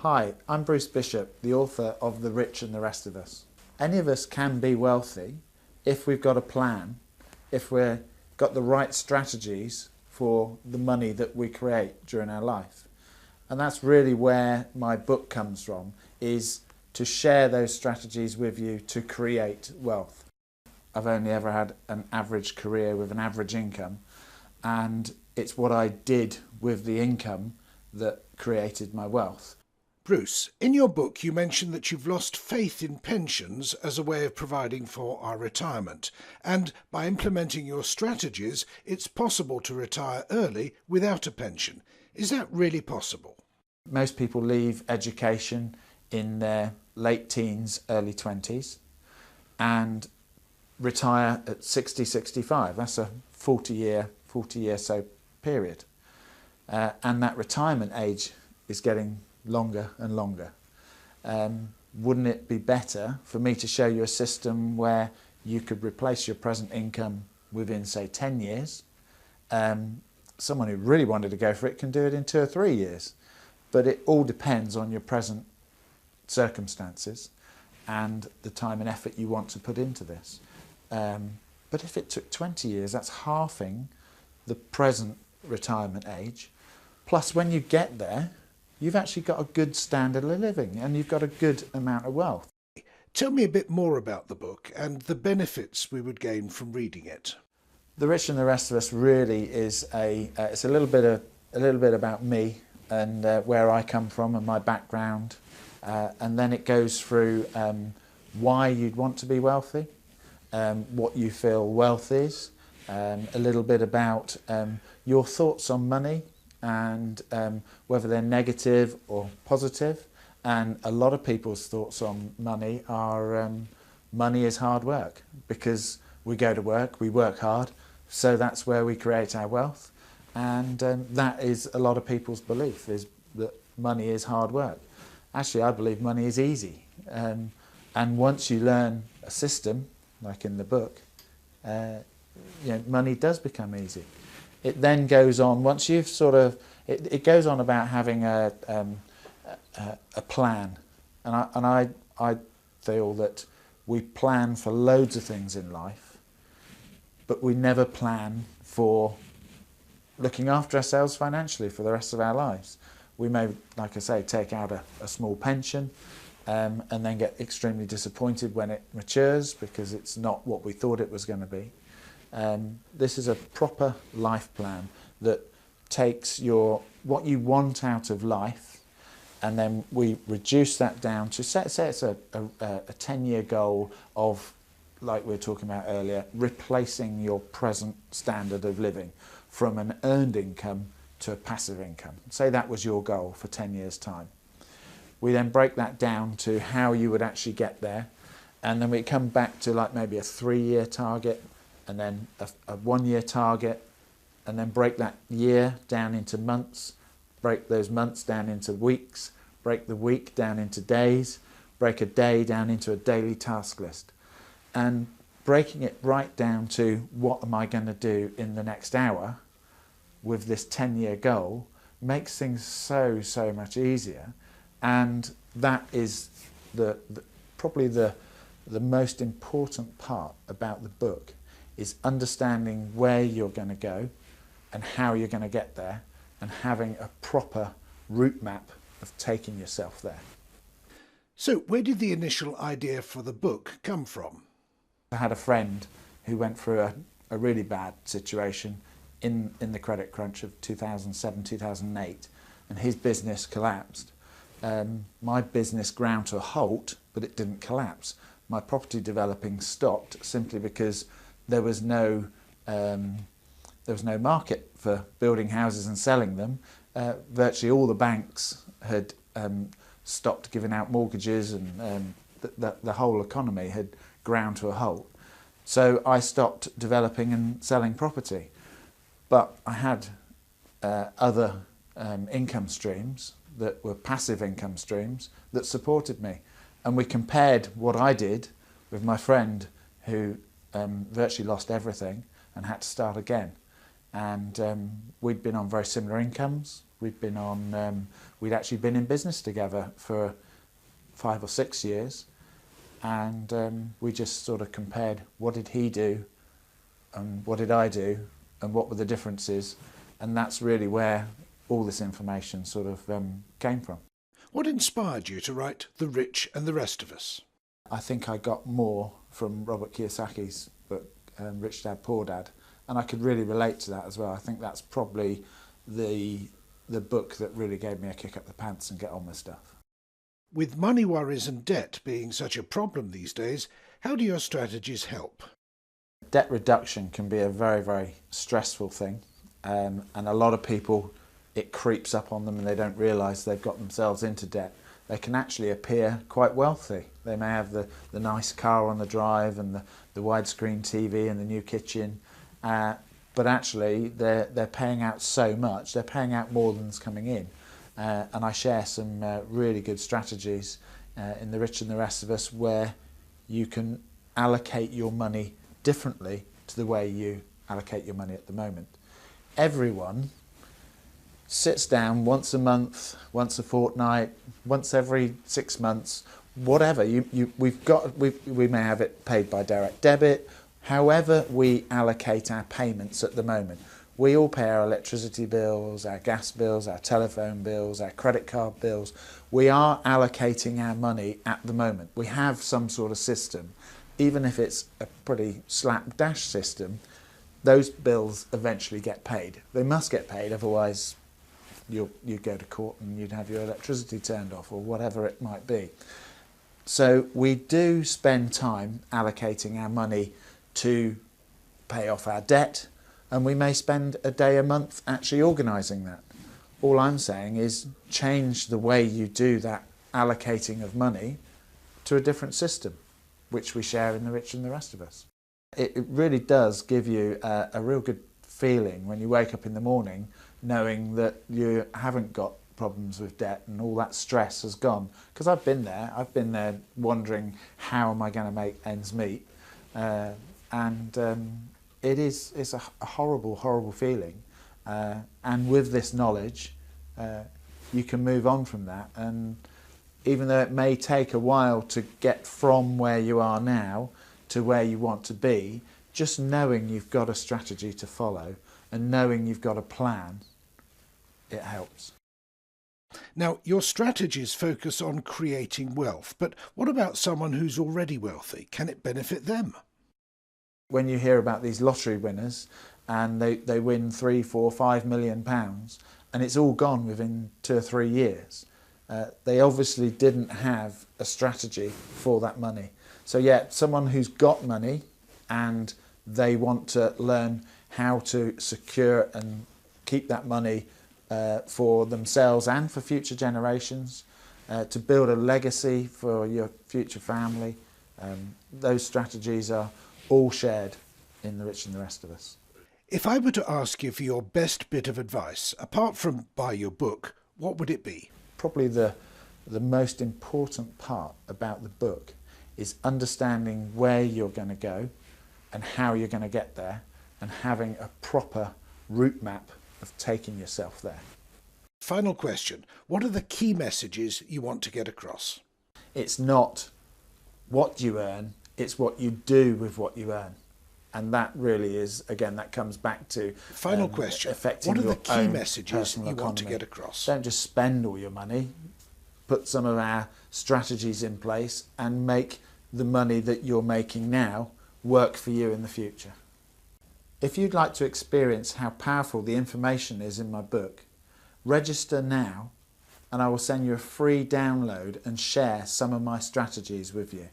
Hi, I'm Bruce Bishop, the author of The Rich and the Rest of Us. Any of us can be wealthy if we've got a plan, if we've got the right strategies for the money that we create during our life. And that's really where my book comes from, is to share those strategies with you to create wealth. I've only ever had an average career with an average income, and it's what I did with the income that created my wealth. Bruce, in your book you mention that you've lost faith in pensions as a way of providing for our retirement, and by implementing your strategies it's possible to retire early without a pension. Is that really possible? Most people leave education in their late teens, early 20s and retire at 60, 65. That's a 40-year so period. And that retirement age is getting longer and longer. Wouldn't it be better for me to show you a system where you could replace your present income within, say, 10 years? Someone who really wanted to go for it can do it in 2 or 3 years. But it all depends on your present circumstances and the time and effort you want to put into this. But if it took 20 years, that's halving the present retirement age. Plus, when you get there, you've actually got a good standard of living and you've got a good amount of wealth. Tell me a bit more about the book and the benefits we would gain from reading it. The Rich and the Rest of Us really is it's a little bit about me and where I come from and my background, and then it goes through why you'd want to be wealthy, what you feel wealth is, a little bit about your thoughts on money, and whether they're negative or positive. And a lot of people's thoughts on money are money is hard work, because we go to work, we work hard, so that's where we create our wealth. And that is a lot of people's belief, is that money is hard work. Actually, I believe money is easy. And once you learn a system, like in the book, money does become easy. It then goes on, once you've it goes on about having a plan. And I feel that we plan for loads of things in life, but we never plan for looking after ourselves financially for the rest of our lives. We may, like I say, take out a small pension and then get extremely disappointed when it matures because it's not what we thought it was going to be. This is a proper life plan that takes what you want out of life, and then we reduce that down to, say it's a 10-year goal of, like we were talking about earlier, replacing your present standard of living from an earned income to a passive income. Say that was your goal for 10 years' time. We then break that down to how you would actually get there, and then we come back to like maybe a 3-year target, and then a 1-year target, and then break that year down into months, break those months down into weeks, break the week down into days, break a day down into a daily task list. And breaking it right down to what am I going to do in the next hour with this 10-year goal makes things so much easier. And that is probably the most important part about the book, is understanding where you're going to go and how you're going to get there, and having a proper route map of taking yourself there. So where did the initial idea for the book come from? I had a friend who went through a really bad situation in the credit crunch of 2007, 2008, and his business collapsed. My business ground to a halt, but it didn't collapse. My property developing stopped simply because there was no market for building houses and selling them. Virtually all the banks had stopped giving out mortgages, and the whole economy had ground to a halt. So I stopped developing and selling property. But I had other income streams that were passive income streams that supported me. And we compared what I did with my friend who virtually lost everything and had to start again. And we'd been on very similar incomes, We'd we'd actually been in business together for 5 or 6 years, and we just sort of compared what did he do and what did I do and what were the differences, and that's really where all this information sort of came from. What inspired you to write The Rich and the Rest of Us? I think I got more from Robert Kiyosaki's book, Rich Dad, Poor Dad, and I could really relate to that as well. I think that's probably the book that really gave me a kick up the pants and get on with stuff. With money worries and debt being such a problem these days, how do your strategies help? Debt reduction can be a very, very stressful thing, and a lot of people, it creeps up on them and they don't realise they've got themselves into debt. They can actually appear quite wealthy. They may have the nice car on the drive and the widescreen TV and the new kitchen, but actually they're paying out so much, they're paying out more than's coming in. And I share some really good strategies in The Rich and the Rest of Us where you can allocate your money differently to the way you allocate your money at the moment. Everyone sits down once a month, once a fortnight, once every 6 months, whatever. We may have it paid by direct debit, however we allocate our payments at the moment. We all pay our electricity bills, our gas bills, our telephone bills, our credit card bills. We are allocating our money at the moment. We have some sort of system. Even if it's a pretty slapdash system, those bills eventually get paid. They must get paid, otherwise you'd go to court and you'd have your electricity turned off or whatever it might be. So we do spend time allocating our money to pay off our debt, and we may spend a day a month actually organising that. All I'm saying is change the way you do that allocating of money to a different system, which we share in The Rich and the Rest of Us. It really does give you a real good feeling when you wake up in the morning knowing that you haven't got problems with debt and all that stress has gone. Because I've been there wondering how am I going to make ends meet, it's a horrible, horrible feeling, and with this knowledge you can move on from that, and even though it may take a while to get from where you are now to where you want to be, just knowing you've got a strategy to follow and knowing you've got a plan, it helps. Now, your strategies focus on creating wealth, but what about someone who's already wealthy? Can it benefit them? When you hear about these lottery winners and they win 3, 4, 5 million pounds and it's all gone within 2 or 3 years, they obviously didn't have a strategy for that money. So yeah, someone who's got money and they want to learn how to secure and keep that money for themselves and for future generations, to build a legacy for your future family, those strategies are all shared in The Rich and the Rest of Us. If I were to ask you for your best bit of advice, apart from buy your book, what would it be? Probably the most important part about the book is understanding where you're going to go and how you're going to get there, and having a proper route map of taking yourself there. Final question. What are the key messages you want to get across? It's not what you earn, it's what you do with what you earn. And that really is, again, that comes back to final question. Affecting what are your the key own messages you economy. want to get across? Don't just spend all your money. Put some of our strategies in place and make the money that you're making now work for you in the future. If you'd like to experience how powerful the information is in my book, register now and I will send you a free download and share some of my strategies with you.